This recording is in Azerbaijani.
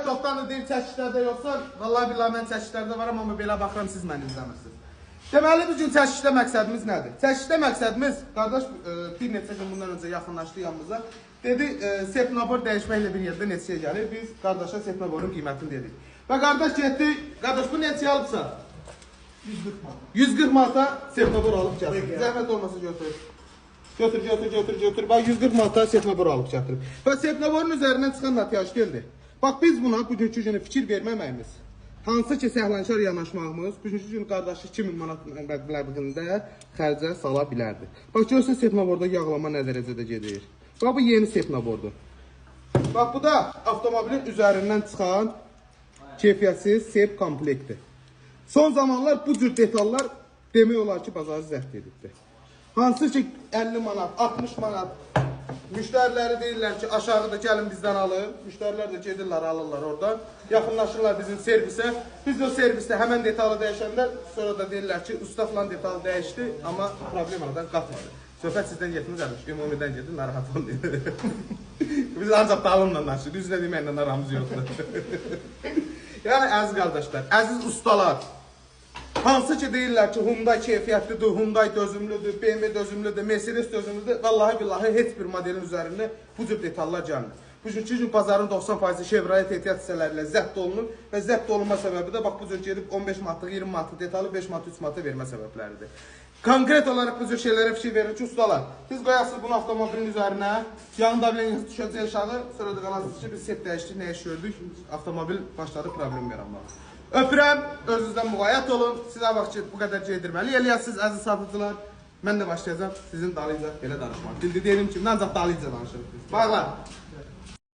topdan deyir çəkişlərdə yoxsa, vallahi billahi mən çəkişlərdə varam, amma belə baxıram siz məni izləmirsiniz. Deməli, bugün çəkişdə məqsədimiz nədir? Çəkişdə məqsədimiz, qardaş bir neçə gün bundan öncə yaxınlaşdı yanımıza. Dedi, sepnabor dəyişməklə bir yerdə neçəyə gəlir. Biz qardaşa sepnaborun qiymətini dedik. Və qardaş getdi, qardaş bu neçəyə alıbsa? 140 manat. 140 manata sepnabor alıb gətirib. Zəhmət olmasa götür. Götür. Bax 140 manata sepnabor alıb gətirib. Və sepnaborun üzərindən çıxan natiyaj gəldi. Bax biz buna bugünkü günü fikir verməməyimiz, hansı ki səhlənşər yanaşmağımız, bugünkü gün qardaşı 2000 manat məbləğində xərcə sala bilərdi. Bax görürsən sepnaborda yağlama nə dərəcədə gedir. Bax bu yeni sepnabordur. Bax bu da avtomobilin üzərindən çıxan keyfiyyətsiz sep komplekti. Son zamanlar bu cür detallar demək olar ki bazarı zəbt edibdir. Hansı ki 50 manat, 60 manat müştəriləri deyirlər ki aşağıda gəlin bizdən alın. Müştərilər də gedirlər alırlar oradan. Yaxınlaşırlar bizim servisə. Biz o servisdə həmən detalı dəyişəndə sonra da deyirlər ki usta falan detalı dəyişdi amma problem aradan qalxmadı. Söhbət sizdən getmir qardaş, ümumidən gedin, narahat olmayın. Biz ancaq dalımla danışırıq, düzlə deməklə aramız yoxdur. Yəni əziz qardaşlar, əziz ustalar, hansı ki deyirlər ki Hyundai keyfiyyətlidir, Hyundai dözümlüdür, BMW dözümlüdür, Mercedes dözümlüdür, vallahi billahi heç bir modelin üzərində bu cür detallar gəlmir. Bugünkü gün bazarın 90% Chevrolet ehtiyat hissələrlə zəbt olunur və zəbt olunma səbəbi də bax bu cür gedib 15 manatlıq, 20 manatlıq detalı 5 manat, 3 manata vermə səbəbləridir. Konkret olaraq bu cür şeylərə fikir verin ki, ustalar, siz qoyasınız bunu avtomobilin üzərinə, yanında dableniz düşəcək aşağı, sonra da qalasınız ki, biz set dəyişdik, nə iş gördük, avtomobil başladı problem yaranmağa. Öpürəm, özünüzdən müğayət olun, sizə bax ki, bu qədər gedirməli eləyəsiniz, əziz satıcılar. Mən də başlayacağım sizin dalıyca belə danışmaq. Bildi deyim ki, ancaq dalıyca danışırıq biz. Bağlar.